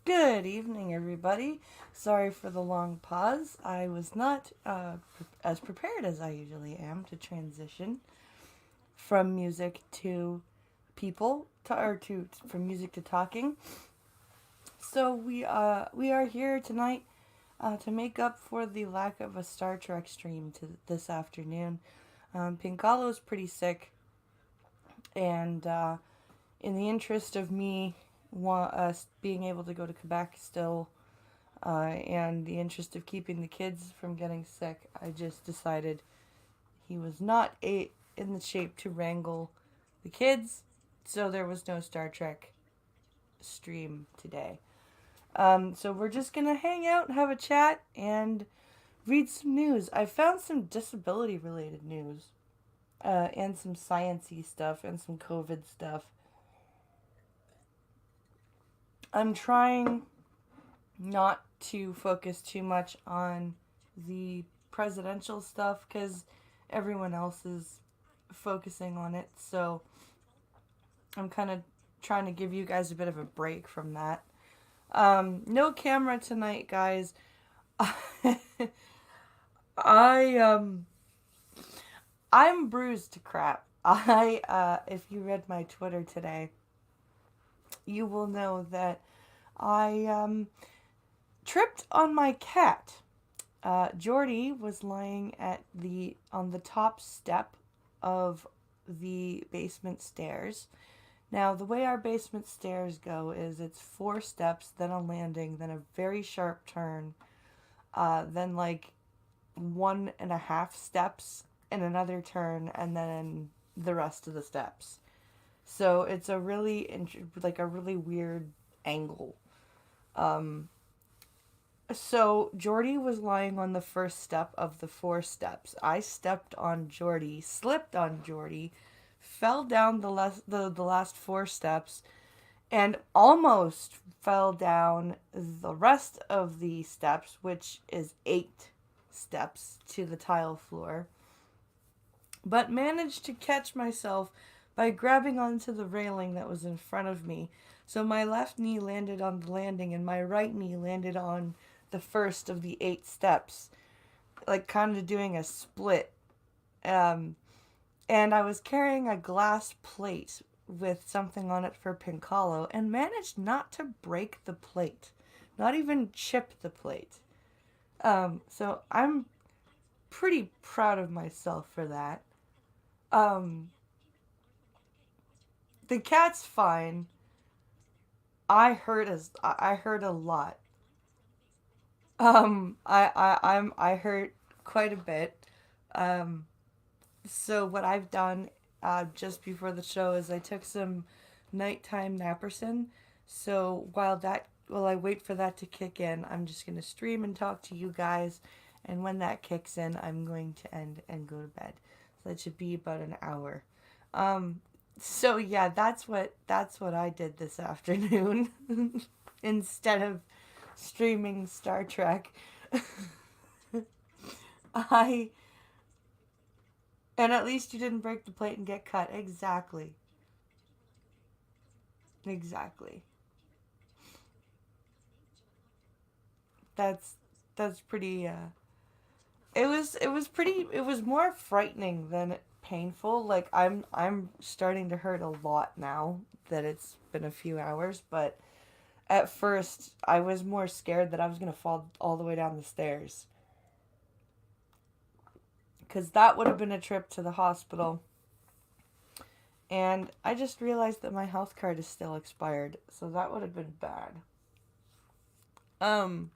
Good evening, everybody. Sorry for the long pause. I was not as prepared as I usually am to transition from music to from music to talking. So we are here tonight to make up for the lack of a Star Trek stream to this afternoon. Pinkalo's pretty sick, and in the interest of me us being able to go to Quebec still, and the interest of keeping the kids from getting sick, I just decided he was not in the shape to wrangle the kids, so there was no Star Trek stream today. So we're just gonna hang out, have a chat, and read some news. I found some disability related news, and some sciencey stuff, and some COVID stuff. I'm trying not to focus too much on the presidential stuff because everyone else is focusing on it. So I'm kind of trying to give you guys a bit of a break from that. No camera tonight, guys. I I'm bruised to crap. If you read my Twitter today, you will know that I tripped on my cat. Jordy was lying on the top step of the basement stairs. Now, the way our basement stairs go is it's 4 steps, then a landing, then a very sharp turn, then like 1.5 steps and another turn, and then the rest of the steps. So it's a a really weird angle. Um, So Jordy was lying on the first step of the 4 steps. I stepped on Jordy, slipped on Jordy, fell down the last 4 steps, and almost fell down the rest of the steps, which is 8 steps to the tile floor. But managed to catch myself by grabbing onto the railing that was in front of me. So my left knee landed on the landing and my right knee landed on the first of the 8 steps, like kind of doing a split. Um, and I was carrying a glass plate with something on it for Pincalo and managed not to break the plate, not even chip the plate. So I'm pretty proud of myself for that. Um, the cat's fine. I hurt a lot. I hurt quite a bit. Um, so what I've done just before the show is I took some nighttime naproxen. So while I wait for that to kick in, I'm just gonna stream and talk to you guys. And when that kicks in, I'm going to end and go to bed. So that should be about an hour. Um, so yeah, that's what I did this afternoon instead of streaming Star Trek. I and at least you didn't break the plate and get cut. Exactly. Exactly. That's that's pretty it was more frightening than painful. Like I'm starting to hurt a lot now that it's been a few hours, but at first I was more scared that I was going to fall all the way down the stairs cuz that would have been a trip to the hospital. And I just realized that my health card is still expired, so that would have been bad. Um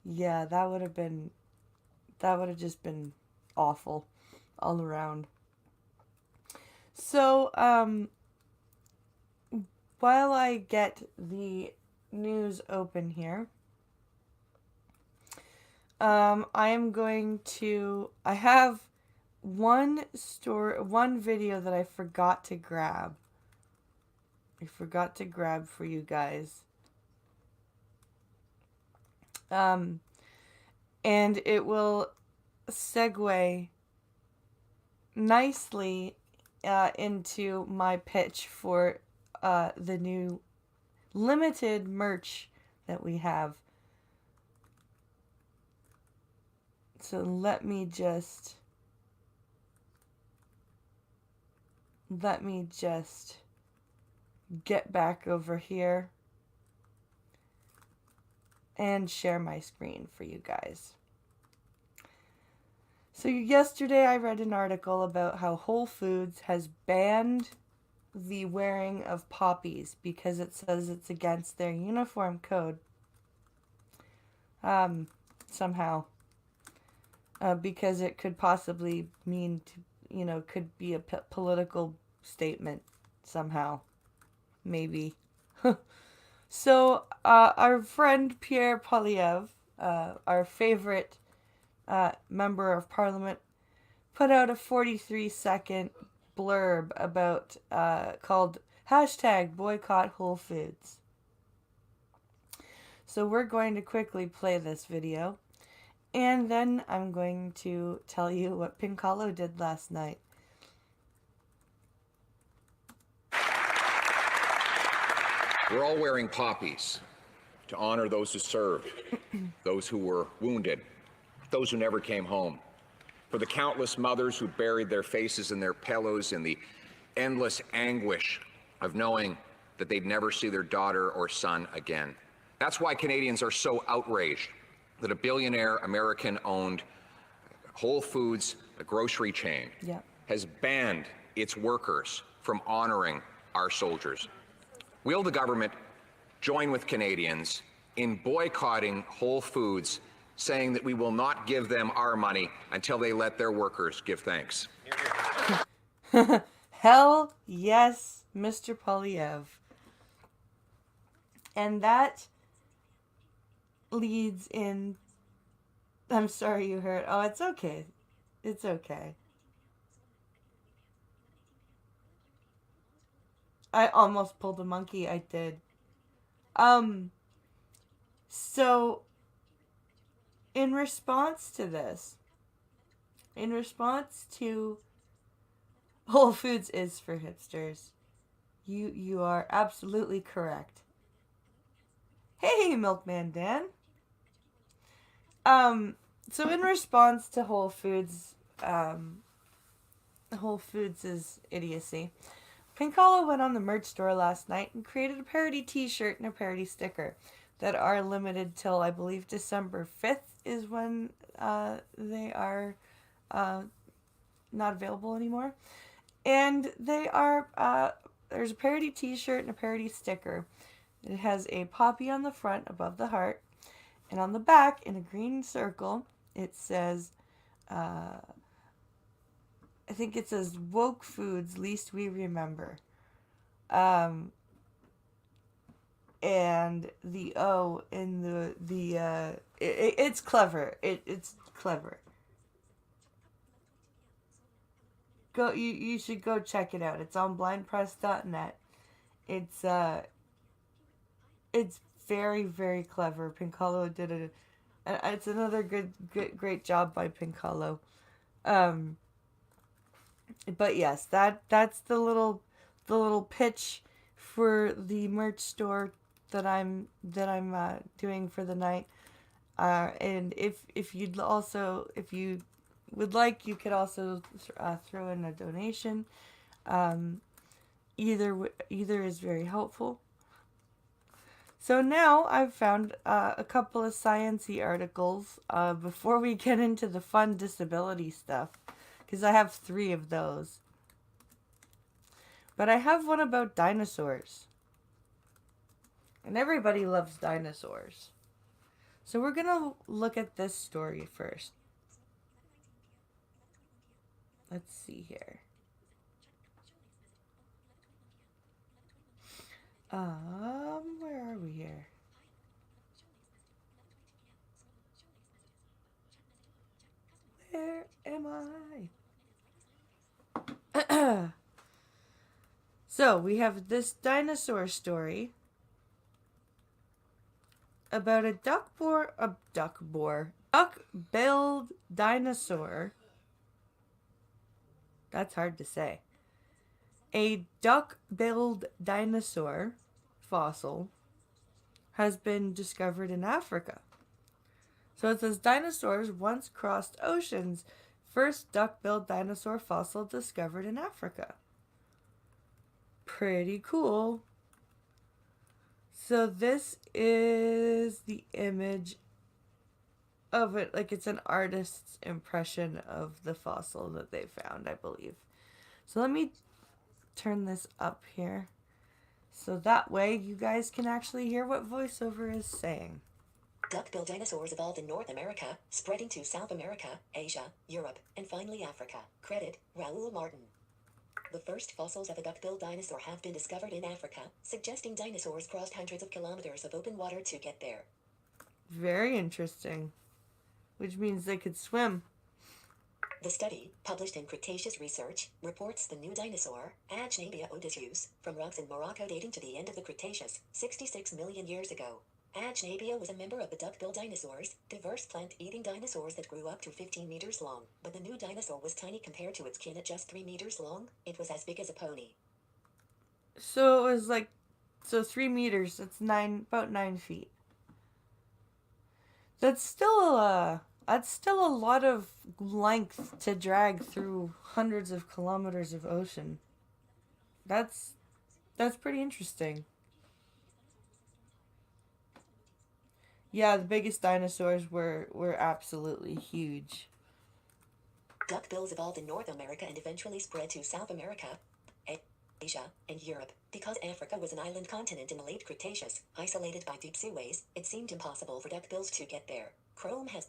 yeah, that would have just been awful all around. So, while I get the news open here, I am going to. I have one video that I forgot to grab. I forgot to grab for you guys. Um, and it will segue nicely into my pitch for the new limited merch that we have. So let me just get back over here and share my screen for you guys. So yesterday I read an article about how Whole Foods has banned the wearing of poppies because it says it's against their uniform code. Somehow. Because it could possibly mean, could be a political statement somehow. Maybe. So, our friend Pierre Poilievre, our favorite member of parliament, put out a 43-second blurb about called #boycott Whole Foods. So we're going to quickly play this video, and then I'm going to tell you what Pinkalo did last night. We're all wearing poppies to honor those who served, those who were wounded, those who never came home, for the countless mothers who buried their faces in their pillows in the endless anguish of knowing that they'd never see their daughter or son again. That's why Canadians are so outraged that a billionaire American-owned Whole Foods, a grocery chain, has banned its workers from honoring our soldiers. Will the government join with Canadians in boycotting Whole Foods, saying that we will not give them our money until they let their workers give thanks? Hell yes, Mr. Poilievre. And that leads in... I'm sorry you heard. Oh, it's okay. It's okay. I almost pulled a monkey. I did. So, in response to this, in response to Whole Foods is for hipsters, you are absolutely correct. Hey, Milkman Dan. So in response to Whole Foods' idiocy, Pinkalo went on the merch store last night and created a parody t-shirt and a parody sticker that are limited till, I believe, December 5th is when they are not available anymore. And they are, there's a parody t-shirt and a parody sticker. It has a poppy on the front above the heart, and on the back, in a green circle, it says, I think it says, "Woke Foods, least we remember." And the O in it's clever. It's clever. You should go check it out. It's on blindpress.net. It's very, very clever. Pinkalo did it. It's another great job by Pinkalo. But yes, that's the little pitch for the merch store that I'm doing for the night. And if you would like, you could also throw in a donation. Either is very helpful. So now I've found a couple of science-y articles before we get into the fun disability stuff, because I have 3 of those. But I have one about dinosaurs. And everybody loves dinosaurs. So we're going to look at this story first. Let's see here. Where are we here? Where am I? So, we have this dinosaur story about a duck-billed dinosaur. That's hard to say. A duck-billed dinosaur fossil has been discovered in Africa. So it says dinosaurs once crossed oceans. First duck-billed dinosaur fossil discovered in Africa. Pretty cool. So this is the image of it. Like, it's an artist's impression of the fossil that they found, I believe. So let me turn this up here. So that way you guys can actually hear what voiceover is saying. Duck-billed dinosaurs evolved in North America, spreading to South America, Asia, Europe, and finally Africa. Credit, Raoul Martin. The first fossils of a duck-billed dinosaur have been discovered in Africa, suggesting dinosaurs crossed hundreds of kilometers of open water to get there. Very interesting. Which means they could swim. The study, published in Cretaceous Research, reports the new dinosaur, Agnabbia odysseus, from rocks in Morocco dating to the end of the Cretaceous, 66 million years ago. Agnabbia was a member of the duck-billed dinosaurs, diverse plant-eating dinosaurs that grew up to 15 meters long. But the new dinosaur was tiny compared to its kin at just 3 meters long. It was as big as a pony. So it was like, so 3 meters, that's about 9 feet. That's still a lot of length to drag through hundreds of kilometers of ocean. That's pretty interesting. Yeah, the biggest dinosaurs were absolutely huge. Duckbills evolved in North America and eventually spread to South America, Asia, and Europe. Because Africa was an island continent in the late Cretaceous, isolated by deep seaways, it seemed impossible for duckbills to get there. Chrome has...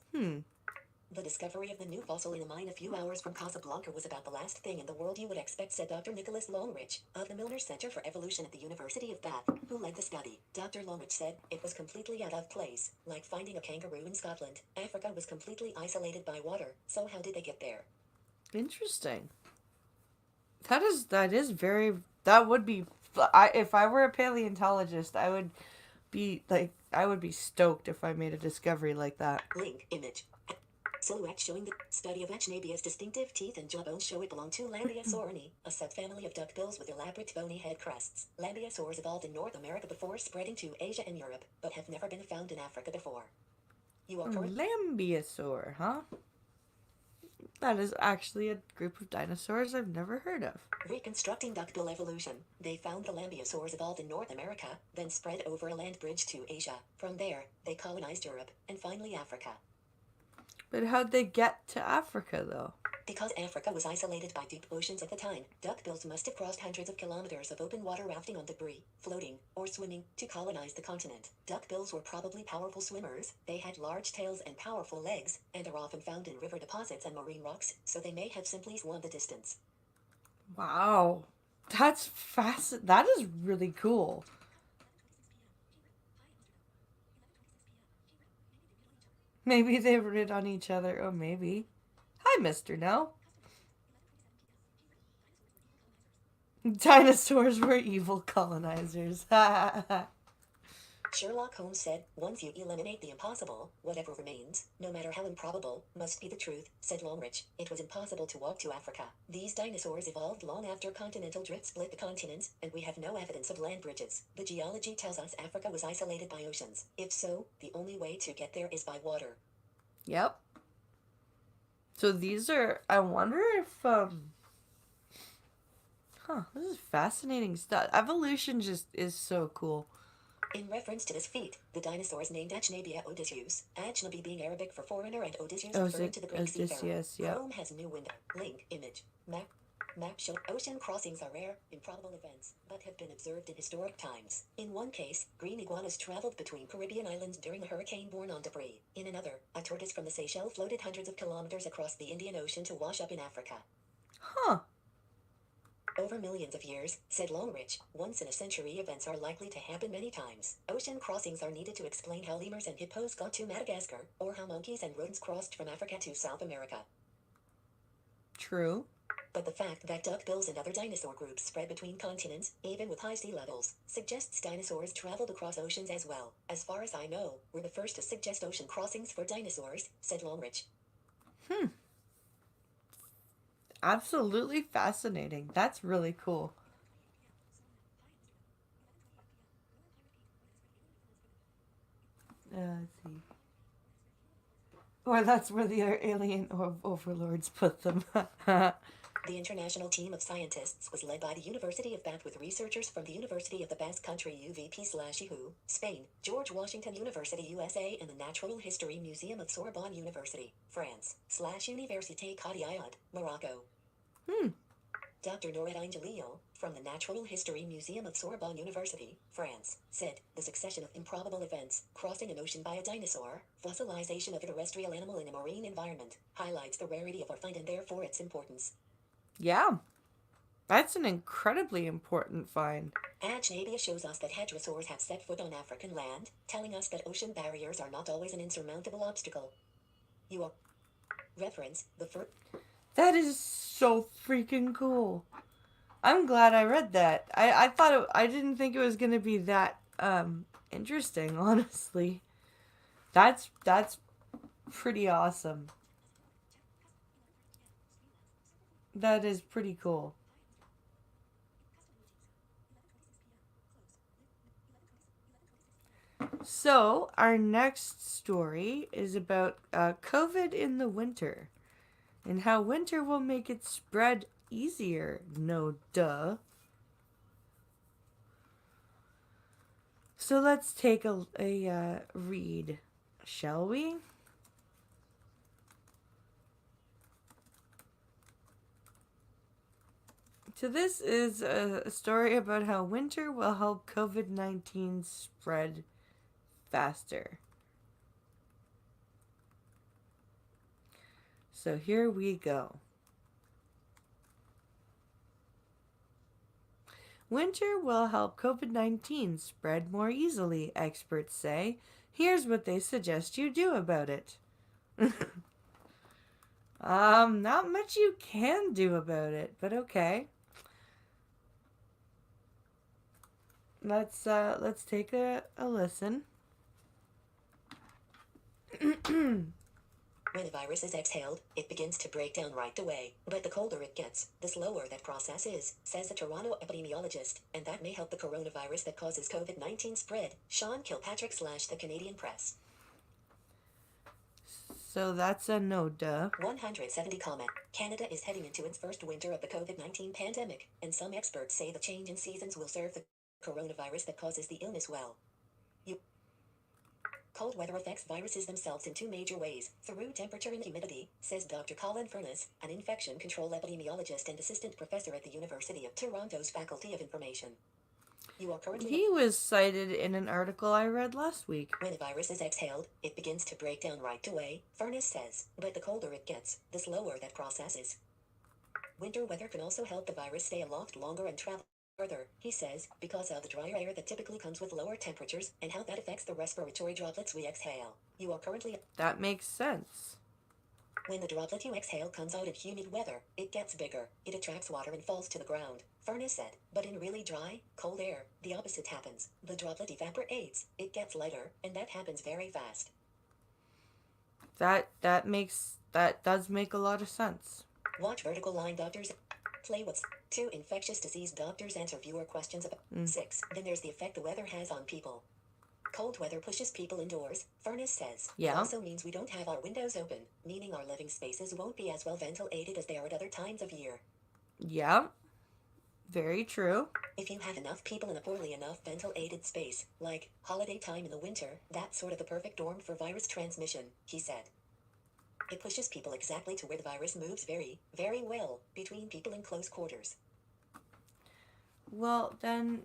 The discovery of the new fossil in a mine a few hours from Casablanca was about the last thing in the world you would expect, said Dr. Nicholas Longrich, of the Milner Center for Evolution at the University of Bath, who led the study. Dr. Longrich said, it was completely out of place, like finding a kangaroo in Scotland. Africa was completely isolated by water, so how did they get there? Interesting. That is very... That would be... if I were a paleontologist, I would be stoked if I made a discovery like that. Link image. Silhouette showing the study of Aghnabbia's distinctive teeth and jawbones show it belonged to Lambeosaurini, a subfamily of duckbills with elaborate bony head crests. Lambeosaurs evolved in North America before spreading to Asia and Europe, but have never been found in Africa before. You are correct. Lambeosaur, huh? That is actually a group of dinosaurs I've never heard of. Reconstructing duckbill evolution, they found the Lambeosaurs evolved in North America, then spread over a land bridge to Asia. From there, they colonized Europe, and finally Africa. But how'd they get to Africa, though? Because Africa was isolated by deep oceans at the time, duckbills must have crossed hundreds of kilometers of open water rafting on debris, floating, or swimming, to colonize the continent. Duckbills were probably powerful swimmers, they had large tails and powerful legs, and are often found in river deposits and marine rocks, so they may have simply swum the distance. Wow. That's fascinating. That is really cool. Maybe they rid on each other. Oh, maybe. Hi, Mr. No. Dinosaurs were evil colonizers. Sherlock Holmes said, once you eliminate the impossible, whatever remains, no matter how improbable, must be the truth, said Longrich. It was impossible to walk to Africa. These dinosaurs evolved long after continental drift split the continents, and we have no evidence of land bridges. The geology tells us Africa was isolated by oceans. If so, the only way to get there is by water. Yep. So these are, I wonder if, this is fascinating stuff. Evolution just is so cool. In reference to this feat, the dinosaurs named Agnabbia odysseus, Aghnabbi being Arabic for foreigner and Odysseus referring to the Greek seafarer. Yeah. Chrome has new window. Link image. Map show ocean crossings are rare, improbable events, but have been observed in historic times. In one case, green iguanas traveled between Caribbean islands during a hurricane borne on debris. In another, a tortoise from the Seychelles floated hundreds of kilometers across the Indian Ocean to wash up in Africa. Huh. Over millions of years, said Longrich, once-in-a-century events are likely to happen many times. Ocean crossings are needed to explain how lemurs and hippos got to Madagascar, or how monkeys and rodents crossed from Africa to South America. True. But the fact that duckbills and other dinosaur groups spread between continents, even with high sea levels, suggests dinosaurs traveled across oceans as well. As far as I know, we're the first to suggest ocean crossings for dinosaurs, said Longrich. Absolutely fascinating. That's really cool. Let's see. Or that's where the alien overlords put them. The international team of scientists was led by the University of Bath with researchers from the University of the Basque Country UVP/IHU, Spain, George Washington University USA, and the Natural History Museum of Sorbonne University, France/Université Qadi Ayad, Morocco. Dr. Noureddin Jalil, from the Natural History Museum of Sorbonne University, France, said, the succession of improbable events, crossing an ocean by a dinosaur, fossilization of a terrestrial animal in a marine environment, highlights the rarity of our find and therefore its importance. Yeah. That's an incredibly important find. Ajnabia shows us that hadrosaurs have set foot on African land, telling us that ocean barriers are not always an insurmountable obstacle. You are... Reference, the first... That is so freaking cool. I'm glad I read that. I thought I didn't think it was gonna be that interesting, honestly. That's pretty awesome. That is pretty cool. So, our next story is about COVID in the winter and how winter will make it spread easier. No duh. So, let's take a read, shall we? So, this is a story about how winter will help COVID-19 spread faster. So here we go. Winter will help COVID-19 spread more easily, experts say. Here's what they suggest you do about it. Not much you can do about it, but okay. Let's take a listen. When a virus is exhaled, it begins to break down right away. But the colder it gets, the slower that process is, says a Toronto epidemiologist, and that may help the coronavirus that causes COVID-19 spread, Sean Kilpatrick / the Canadian Press. So that's a no duh. 170 comment. Canada is heading into its first winter of the COVID-19 pandemic, and some experts say the change in seasons will serve the coronavirus that causes the illness well. Cold weather affects viruses themselves in two major ways, through temperature and humidity, says Dr. Colin Furness, an infection control epidemiologist and assistant professor at the University of Toronto's Faculty of Information. You are currently... He was cited in an article I read last week. When a virus is exhaled, it begins to break down right away, Furness says, but the colder it gets, the slower that process is. Winter weather can also help the virus stay aloft longer and travel further, he says, because of the drier air that typically comes with lower temperatures, and how that affects the respiratory droplets we exhale. You are currently... That makes sense. When the droplet you exhale comes out of humid weather, it gets bigger, it attracts water and falls to the ground, Furness said. But in really dry, cold air, the opposite happens. The droplet evaporates, it gets lighter, and that happens very fast. That does make a lot of sense. Watch Vertical Line Doctors. Play what's 2 infectious disease doctors answer viewer questions about 6. Then there's the effect the weather has on people. Cold weather pushes people indoors, Furness says. Yeah. It also means we don't have our windows open, meaning our living spaces won't be as well ventilated as they are at other times of year. Yeah. Very true. If you have enough people in a poorly enough ventilated space, like holiday time in the winter, that's sort of the perfect dorm for virus transmission, he said. It pushes people exactly to where the virus moves very, very well, between people in close quarters. Well, then,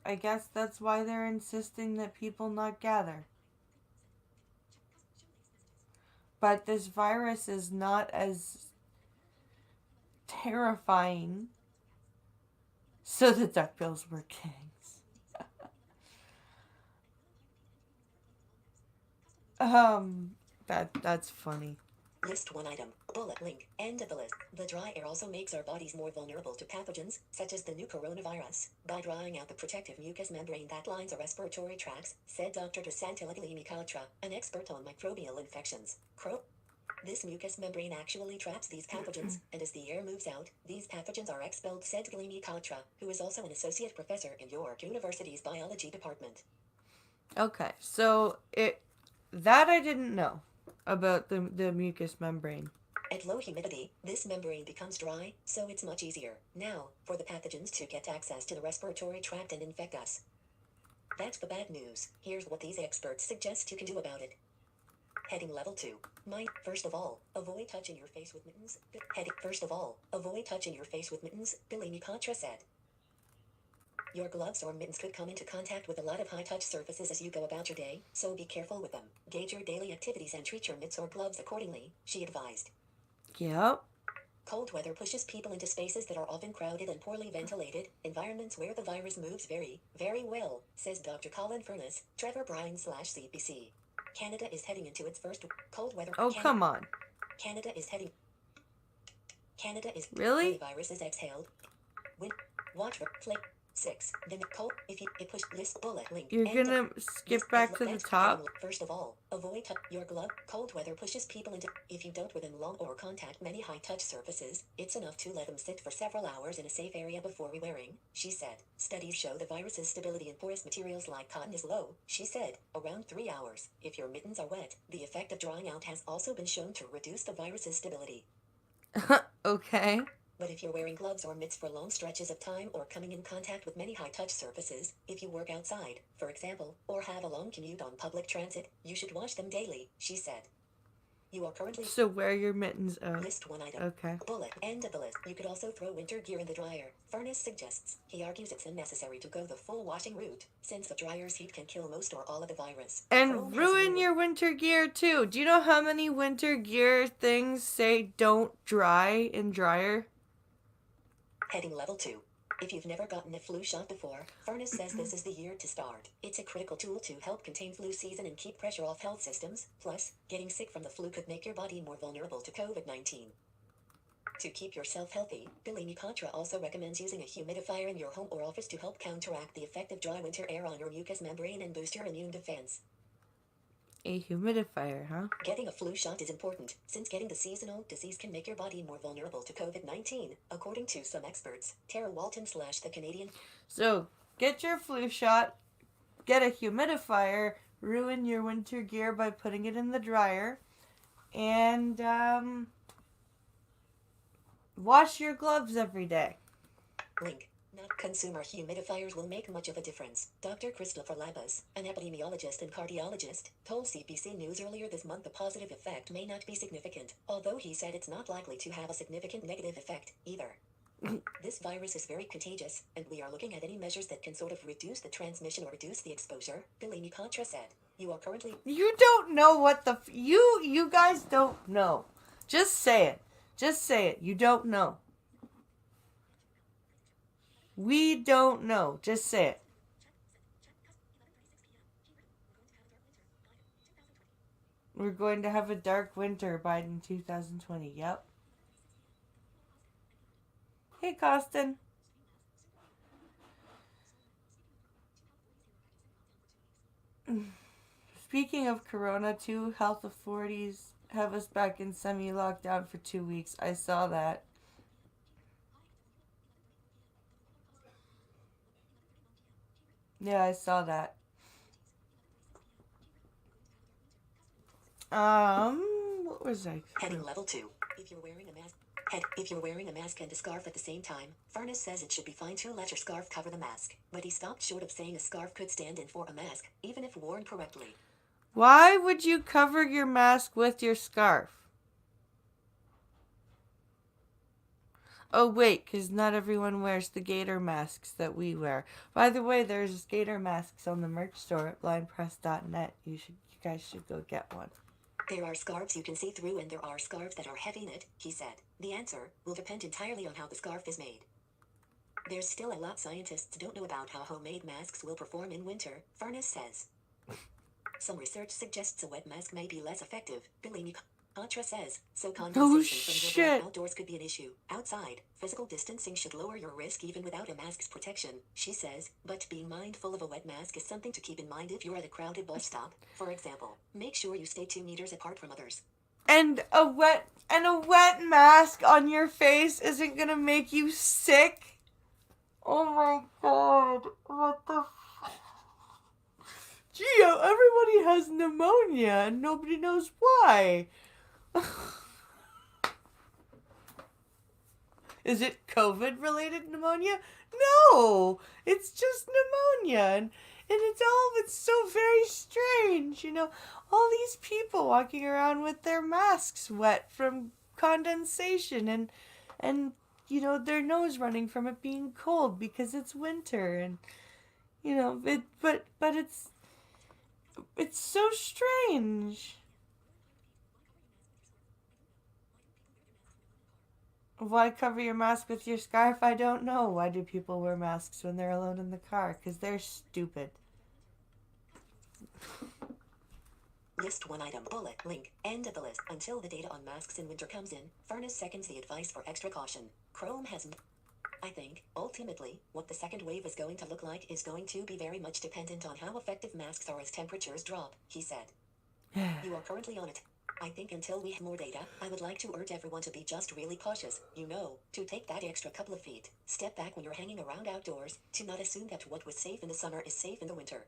I guess that's why they're insisting that people not gather. But this virus is not as terrifying. So the duckbills were kings. That's funny. List 1 item. Bullet link. End of the list. The dry air also makes our bodies more vulnerable to pathogens, such as the new coronavirus, by drying out the protective mucous membrane that lines our respiratory tracts, said Dr. Dusantila Kaltra, an expert on microbial infections. This mucous membrane actually traps these pathogens, and as the air moves out, these pathogens are expelled, said Galimi Kaltra, who is also an associate professor in York University's biology department. Okay, so that I didn't know about the mucous membrane. At low humidity, this membrane becomes dry, so it's much easier now for the pathogens to get access to the respiratory tract and infect us. That's the bad news. Here's what these experts suggest you can do about it. Heading level 2. First of all, avoid touching your face with mittens. First of all, avoid touching your face with mittens, Billy Nicatra said. Your gloves or mittens could come into contact with a lot of high-touch surfaces as you go about your day, so be careful with them. Gauge your daily activities and treat your mitts or gloves accordingly, she advised. Yep. Cold weather pushes people into spaces that are often crowded and poorly ventilated, environments where the virus moves very, very well, says Dr. Colin Furness, Trevor Bryan/CBC. Canada is heading into its first cold weather. Oh, come on. Canada is Really? when the virus is exhaled. Watch for play 6. Then cold if you push list bullet link. You're gonna skip back to the top? First of all, avoid your glove. Cold weather pushes people into. If you don't within long or contact many high touch surfaces, it's enough to let them sit for several hours in a safe area before rewearing, she said. Studies show the virus's stability in porous materials like cotton is low, she said, around 3 hours. If your mittens are wet, the effect of drying out has also been shown to reduce the virus's stability. Okay. But if you're wearing gloves or mitts for long stretches of time or coming in contact with many high-touch surfaces, if you work outside, for example, or have a long commute on public transit, you should wash them daily, she said. You are currently... So wear your mittens out. List one item. Okay. Bullet. End of the list. You could also throw winter gear in the dryer. Furness suggests. He argues it's unnecessary to go the full washing route, since the dryer's heat can kill most or all of the virus. And ruin your winter gear too. Do you know how many winter gear things say don't dry in dryer? Heading level 2. If you've never gotten a flu shot before, Furness says this is the year to start. It's a critical tool to help contain flu season and keep pressure off health systems. Plus, getting sick from the flu could make your body more vulnerable to COVID-19. To keep yourself healthy, Billy Nicatra also recommends using a humidifier in your home or office to help counteract the effect of dry winter air on your mucous membrane and boost your immune defense. A humidifier, huh? Getting a flu shot is important, since getting the seasonal disease can make your body more vulnerable to COVID-19, according to some experts. Tara Walton / the Canadian. So, get your flu shot, get a humidifier, ruin your winter gear by putting it in the dryer, and wash your gloves every day. Link. Not consumer humidifiers will make much of a difference. Dr. Christopher Labus, an epidemiologist and cardiologist, told CBC News earlier this month the positive effect may not be significant, although he said it's not likely to have a significant negative effect, either. This virus is very contagious, and we are looking at any measures that can sort of reduce the transmission or reduce the exposure, Billy Nicatra said. You are currently... You don't know what the... You guys don't know. Just say it. Just say it. You don't know. We don't know. Just say it. We're going to have a dark winter by 2020. Yep. Hey, Costin. Speaking of corona, 2 health authorities have us back in semi-lockdown for 2 weeks. I saw that. Yeah, I saw that. What was I? Heading level 2. If you're wearing a mask... If you're wearing a mask and a scarf at the same time, Furness says it should be fine to let your scarf cover the mask. But he stopped short of saying a scarf could stand in for a mask, even if worn correctly. Why would you cover your mask with your scarf? Oh, wait, because not everyone wears the gator masks that we wear. By the way, there's gator masks on the merch store at blindpress.net. You guys should go get one. There are scarves you can see through and there are scarves that are heavy knit, he said. The answer will depend entirely on how the scarf is made. There's still a lot scientists don't know about how homemade masks will perform in winter, Furness says. Some research suggests a wet mask may be less effective, Billy Nicatra says, so condensation from your breath outdoors could be an issue. Outside, physical distancing should lower your risk even without a mask's protection, she says, but being mindful of a wet mask is something to keep in mind if you're at a crowded bus stop, for example. Make sure you stay 2 meters apart from others. And a wet mask on your face isn't gonna make you sick? Oh my god, what the pneumonia and nobody knows why. Is it COVID-related pneumonia? No, it's just pneumonia, and it's so very strange, you know. All these people walking around with their masks wet from condensation, and you know their nose running from it being cold because it's winter, and you know but it's so strange. Why cover your mask with your scarf? I don't know. Why do people wear masks when they're alone in the car? Because they're stupid. List one item bullet link end of the list until the data on masks in winter comes in. Furnace seconds the advice for extra caution. Chrome has. I think, ultimately, what the second wave is going to look like is going to be very much dependent on how effective masks are as temperatures drop, he said. You are currently on it. I think until we have more data, I would like to urge everyone to be just really cautious, you know, to take that extra couple of feet, step back when you're hanging around outdoors, to not assume that what was safe in the summer is safe in the winter.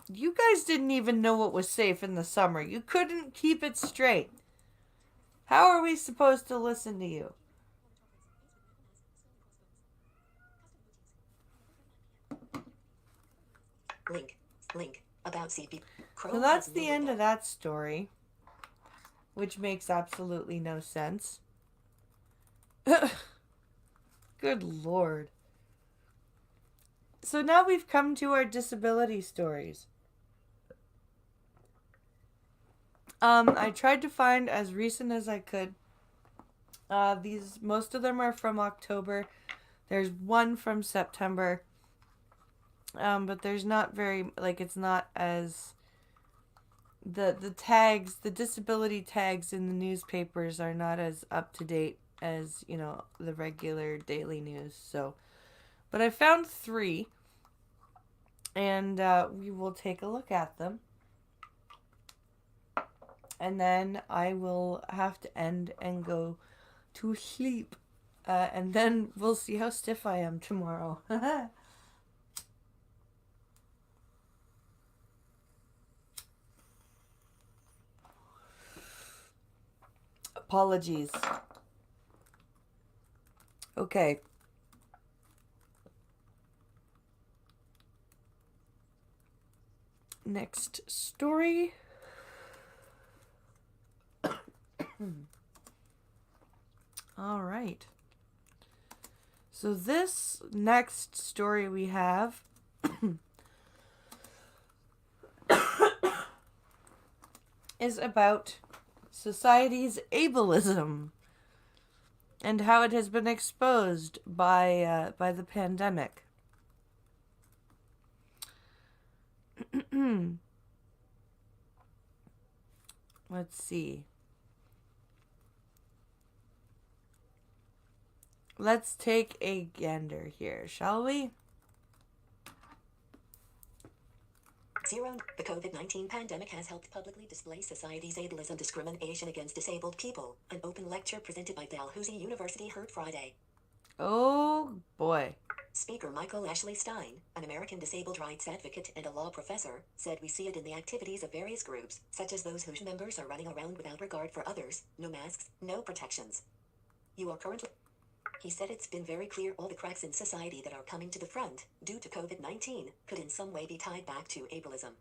You guys didn't even know what was safe in the summer. You couldn't keep it straight. How are we supposed to listen to you? Link, about CB. So that's the end of that story, which makes absolutely no sense. Good Lord. So now we've come to our disability stories. I tried to find as recent as I could. Most of them are from October. There's one from September. But there's not very, it's not as, the tags, the disability tags in the newspapers are not as up to date as, you know, the regular daily news. So, but I found 3, and we will take a look at them. And then I will have to end and go to sleep. And then we'll see how stiff I am tomorrow. Apologies. Okay. Next story. All right. So this next story we have is about society's ableism and how it has been exposed by the pandemic. Let's see. Let's take a gander here, shall we? The COVID-19 pandemic has helped publicly display society's ableism, discrimination against disabled people. An open lecture presented by Dalhousie University heard Friday. Oh boy. Speaker Michael Ashley Stein, an American disabled rights advocate and a law professor, said we see it in the activities of various groups, such as those whose members are running around without regard for others, no masks, no protections. You are currently... He said it's been very clear all the cracks in society that are coming to the front, due to COVID-19, could in some way be tied back to ableism.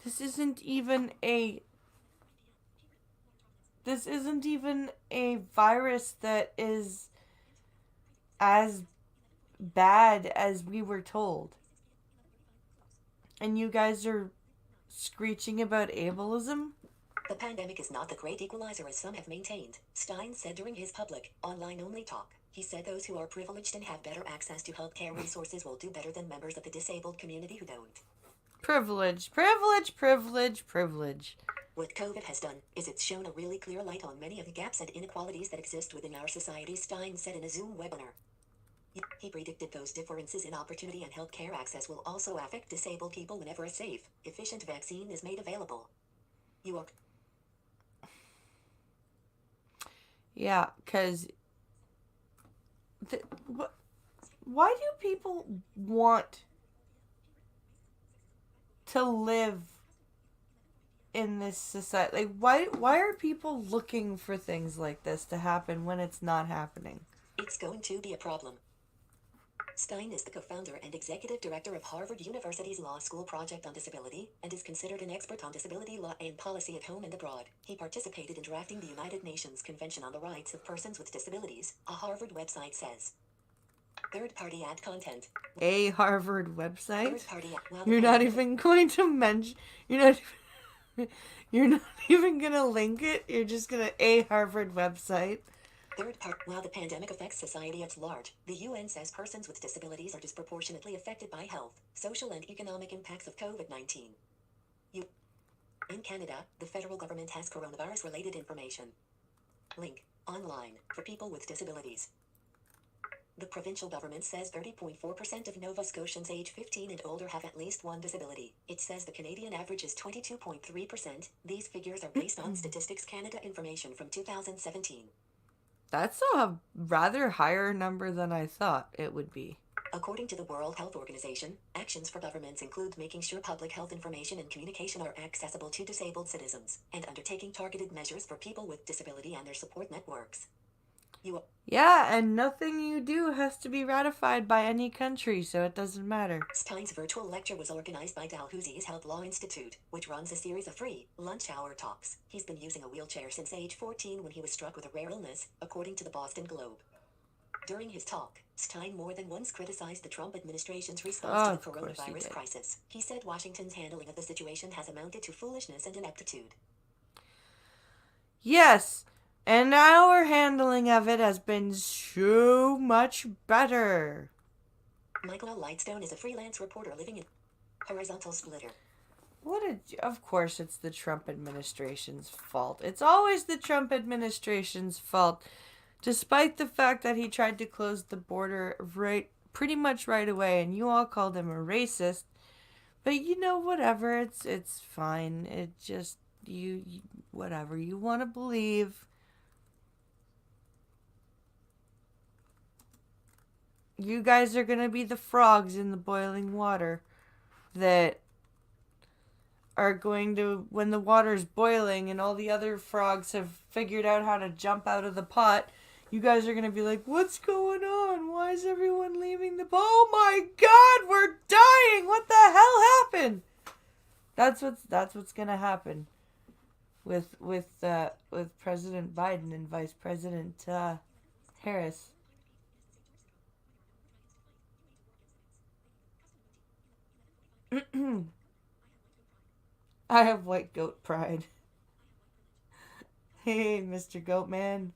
This isn't even a virus that is as bad as we were told. And you guys are screeching about ableism? The pandemic is not the great equalizer as some have maintained, Stein said during his public, online-only talk. He said those who are privileged and have better access to healthcare resources will do better than members of the disabled community who don't. Privilege, privilege, privilege, privilege. What COVID has done is it's shown a really clear light on many of the gaps and inequalities that exist within our society, Stein said in a Zoom webinar. He predicted those differences in opportunity and healthcare access will also affect disabled people whenever a safe, efficient vaccine is made available. You are... Yeah, because why do people want to live in this society? Like, why are people looking for things like this to happen when it's not happening? It's going to be a problem. Stein is the co-founder and executive director of Harvard University's Law School Project on Disability and is considered an expert on disability law and policy at home and abroad. He participated in drafting the United Nations Convention on the Rights of Persons with Disabilities, a Harvard website says. Third-party ad content. A Harvard website? Third-party ad. While You're not even going to mention. You're not even gonna link it. You're just gonna a Harvard website. While the pandemic affects society at large, the UN says persons with disabilities are disproportionately affected by health, social and economic impacts of COVID-19. In Canada, the federal government has coronavirus-related information. Link. Online, for people with disabilities. The provincial government says 30.4% of Nova Scotians age 15 and older have at least one disability. It says the Canadian average is 22.3%. These figures are based on Statistics Canada information from 2017. That's a rather higher number than I thought it would be. According to the World Health Organization, actions for governments include making sure public health information and communication are accessible to disabled citizens, and undertaking targeted measures for people with disability and their support networks. Yeah, and nothing you do has to be ratified by any country, so it doesn't matter. Stein's virtual lecture was organized by Dalhousie's Health Law Institute, which runs a series of free, lunch hour talks. He's been using a wheelchair since age 14 when he was struck with a rare illness, according to the Boston Globe. During his talk, Stein more than once criticized the Trump administration's response to the coronavirus crisis. He said Washington's handling of the situation has amounted to foolishness and ineptitude. Yes, and our handling of it has been so much better. Michael Lightstone is a freelance reporter living in Horizontal Splitter. Of course it's the Trump administration's fault. It's always the Trump administration's fault, despite the fact that he tried to close the border pretty much right away, and you all called him a racist. But whatever, it's fine. It just whatever you want to believe. You guys are gonna be the frogs in the boiling water that are going to, when the water's boiling and all the other frogs have figured out how to jump out of the pot, you guys are gonna be like, what's going on? Why is everyone leaving the pot? Oh my god, we're dying! What the hell happened? That's what's gonna happen with President Biden and Vice President Harris. I have white goat pride. Hey, Mr. Goatman.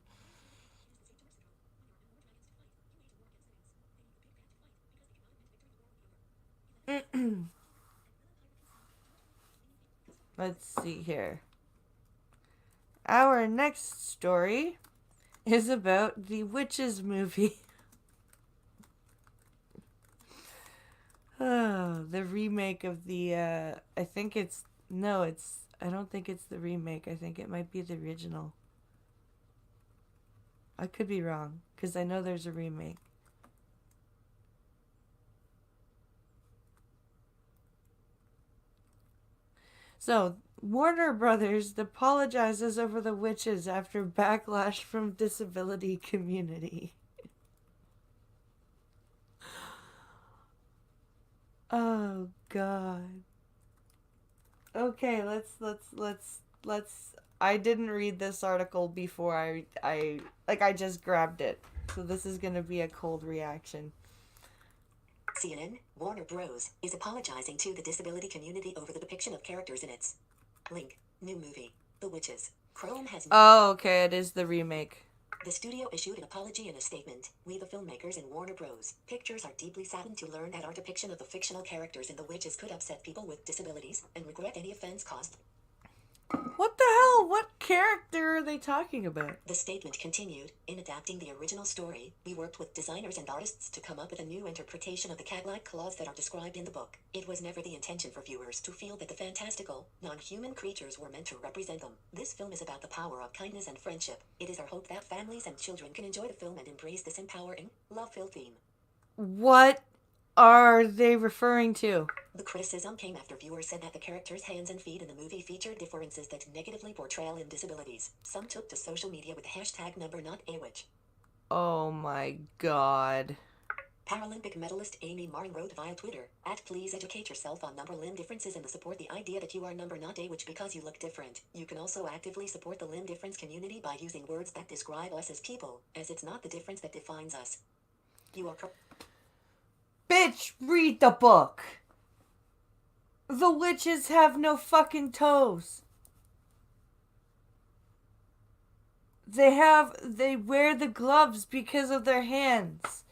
Let's see here. Our next story is about the Witches movie. Oh, the remake of the, I don't think it's the remake. I think it might be the original. I could be wrong, because I know there's a remake. So, Warner Brothers apologizes over the Witches after backlash from disability community. Oh god. Okay, let's I didn't read this article before I just grabbed it. So this is going to be a cold reaction. CNN, Warner Bros. Is apologizing to the disability community over the depiction of characters in its link new movie, The Witches. Chrome has. Oh, okay, it is the remake. The studio issued an apology in a statement. We, the filmmakers and Warner Bros. Pictures, are deeply saddened to learn that our depiction of the fictional characters in The Witches could upset people with disabilities, and regret any offense caused. What the hell? What character are they talking about? The statement continued, in adapting the original story, we worked with designers and artists to come up with a new interpretation of the cat-like claws that are described in the book. It was never the intention for viewers to feel that the fantastical, non-human creatures were meant to represent them. This film is about the power of kindness and friendship. It is our hope that families and children can enjoy the film and embrace this empowering, love-filled theme. What are they referring to? The criticism came after viewers said that the characters' hands and feet in the movie featured differences that negatively portray in disabilities. Some took to social media with the hashtag #NotAwitch. Oh my god. Paralympic medalist Amy Martin wrote via Twitter, "Please educate yourself on number limb differences and support the idea that you are number not a witch because you look different. You can also actively support the limb difference community by using words that describe us as people, as it's not the difference that defines us. You are Bitch, read the book. The witches have no fucking toes. They wear the gloves because of their hands.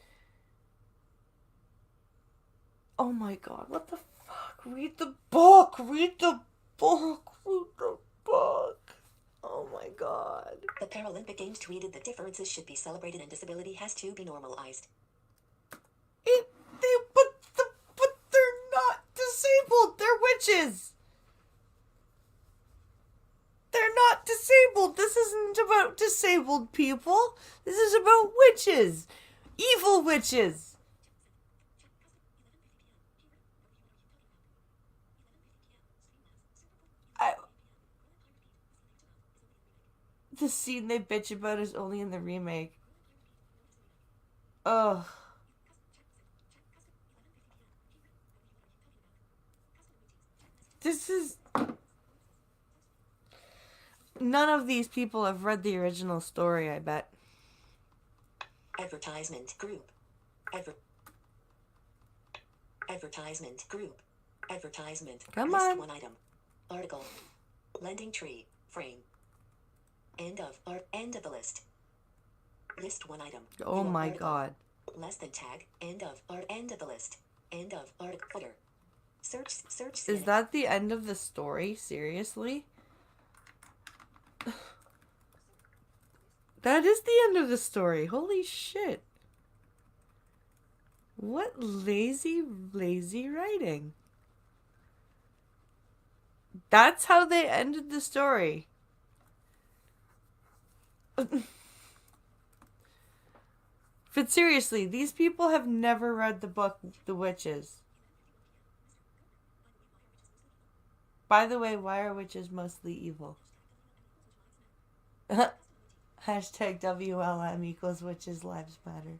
Oh my god, what the fuck? Read the book. Read the book. Read the book. Oh my god. The Paralympic Games tweeted that differences should be celebrated and disability has to be normalized. But they're not disabled. They're witches. They're not disabled. This isn't about disabled people. This is about witches. Evil witches. The scene they bitch about is only in the remake. Ugh. This is... None of these people have read the original story, I bet. Advertisement group. Advertisement group. Advertisement. Come List on. one item. Article. Lending tree. Frame. End of the list. List one item. Oh View my article. god. Less than tag. End of the list. End of article. Footer. Search. Is that the end of the story? Seriously? That is the end of the story. Holy shit. What lazy writing. That's how they ended the story. But seriously, these people have never read the book The Witches. By the way, why are witches mostly evil? Hashtag WLM equals witches lives matter.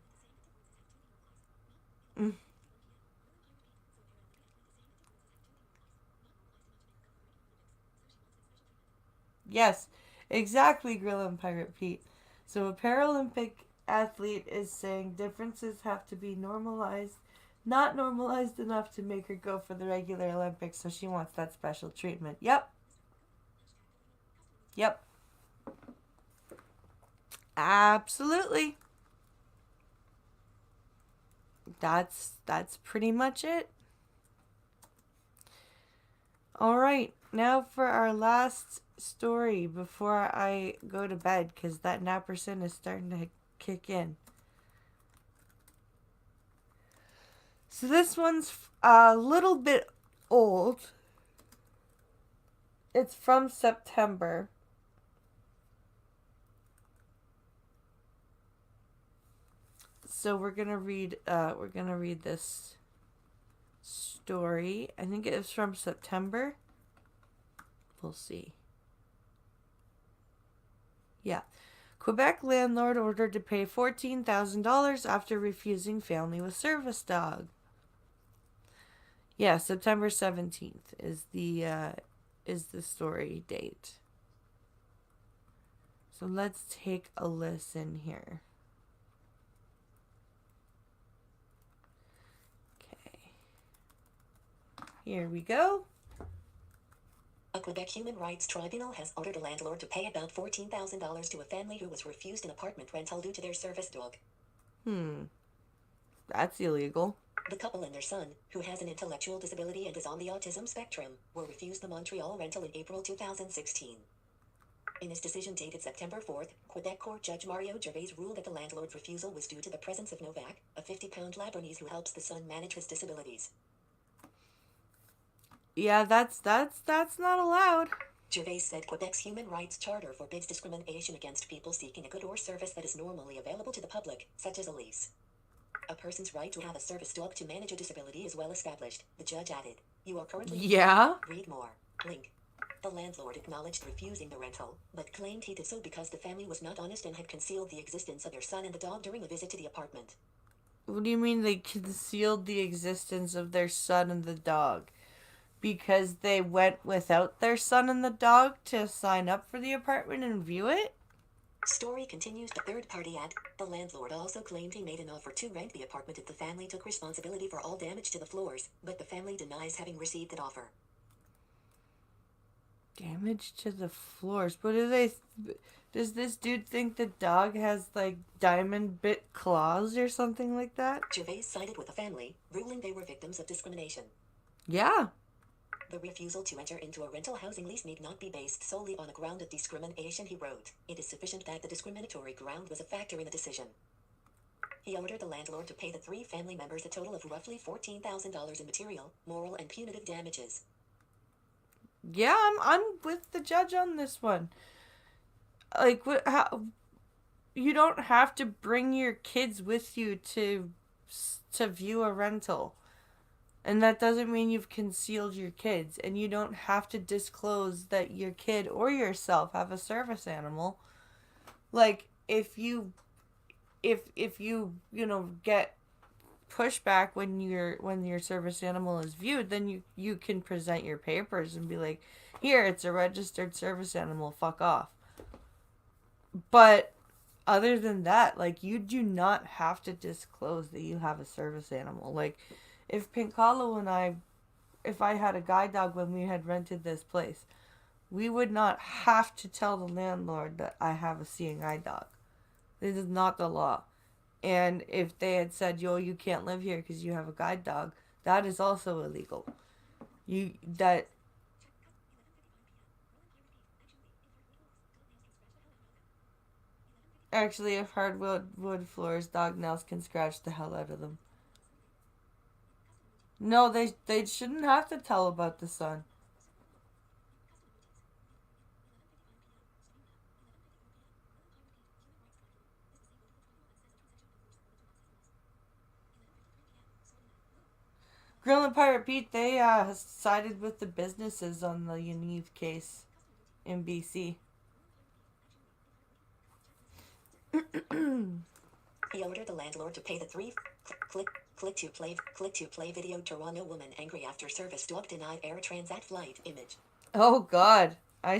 Yes, exactly, Grill and Pirate Pete. So a Paralympic athlete is saying differences have to be normalized, not normalized enough to make her go for the regular Olympics, so she wants that special treatment. Yep. Absolutely. That's pretty much it. All right, now for our last story before I go to bed, because that Napperson is starting to kick in. So this one's a little bit old. It's from September. So we're gonna read this story. I think it was from September. We'll see. Yeah. Quebec landlord ordered to pay $14,000 after refusing family with service dog. Yeah, September 17th is the story date. So let's take a listen here. Here we go. A Quebec Human Rights Tribunal has ordered a landlord to pay about $14,000 to a family who was refused an apartment rental due to their service dog. That's illegal. The couple and their son, who has an intellectual disability and is on the autism spectrum, were refused the Montreal rental in April 2016. In his decision dated September 4th, Quebec Court Judge Mario Gervais ruled that the landlord's refusal was due to the presence of Novak, a 50-pound Labradorese who helps the son manage his disabilities. Yeah, that's not allowed. Gervais said Quebec's Human Rights Charter forbids discrimination against people seeking a good or service that is normally available to the public, such as a lease. A person's right to have a service dog to manage a disability is well established, the judge added. You are currently... Yeah? Read more. Link. The landlord acknowledged refusing the rental, but claimed he did so because the family was not honest and had concealed the existence of their son and the dog during a visit to the apartment. What do you mean they concealed the existence of their son and the dog? Because they went without their son and the dog to sign up for the apartment and view it? Story continues. The third-party ad. The landlord also claimed he made an offer to rent the apartment if the family took responsibility for all damage to the floors, but the family denies having received that offer. Damage to the floors. What do they... Does this dude think the dog has, like, diamond bit claws or something like that? Gervais sided with the family, ruling they were victims of discrimination. Yeah. The refusal to enter into a rental housing lease need not be based solely on a ground of discrimination, he wrote. It is sufficient that the discriminatory ground was a factor in the decision. He ordered the landlord to pay the 3 family members a total of roughly $14,000 in material, moral, and punitive damages. Yeah, I'm with the judge on this one. Like, what? How? You don't have to bring your kids with you to view a rental, and that doesn't mean you've concealed your kids. And you don't have to disclose that your kid or yourself have a service animal. Like, if you get pushback when your service animal is viewed, then you can present your papers and be like, here, it's a registered service animal, fuck off. But other than that, like, you do not have to disclose that you have a service animal. Like, if Pink Hollow and if I had a guide dog when we had rented this place, we would not have to tell the landlord that I have a seeing eye dog. This is not the law. And if they had said, yo, you can't live here because you have a guide dog, that is also illegal. Actually, if hardwood wood floors, dog nails can scratch the hell out of them. No, they shouldn't have to tell about the sun. Grill and Pirate Pete, they sided with the businesses on the Yaniv case in BC. He ordered the landlord to pay the 3 click to play video. Toronto woman angry after service dog denied Air Transat flight image. Oh God, I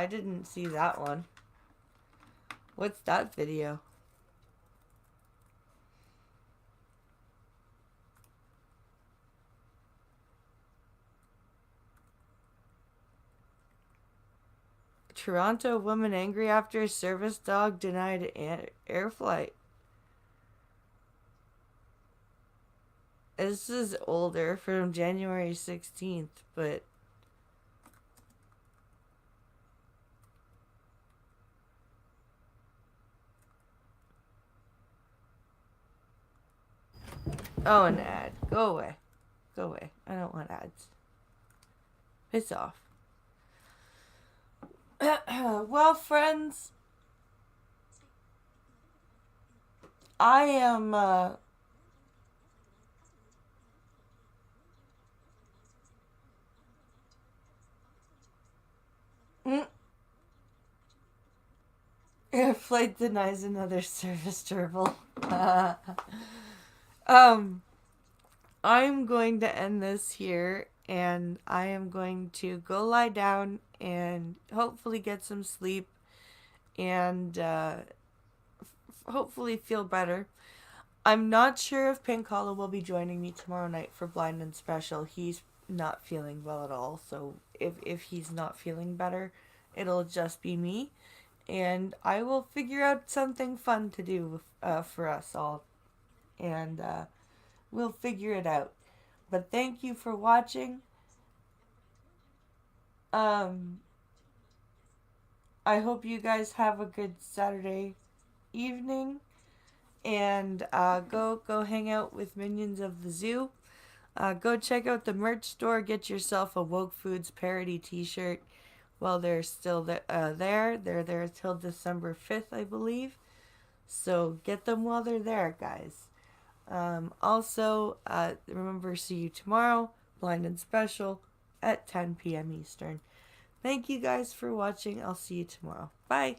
didn't see that one. What's that video? Toronto woman angry after service dog denied air flight. This is older, from January 16th, but... Oh, an ad. Go away. Go away. I don't want ads. Piss off. Well, friends, I am, Air flight denies another service gerbil. I'm going to end this here, and I am going to go lie down and hopefully get some sleep and hopefully feel better. I'm not sure if Pink Hollow will be joining me tomorrow night for Blind and Special. He's not feeling well at all, so if he's not feeling better, it'll just be me, and I will figure out something fun to do for us all, and we'll figure it out. But thank you for watching. I hope you guys have a good Saturday evening, and go hang out with Minions of the Zoo. Go check out the merch store. Get yourself a Woke Foods parody t-shirt while they're still there. They're there till December 5th, I believe. So get them while they're there, guys. Also, remember, see you tomorrow, Blind and Special, at 10 p.m. Eastern. Thank you guys for watching. I'll see you tomorrow. Bye.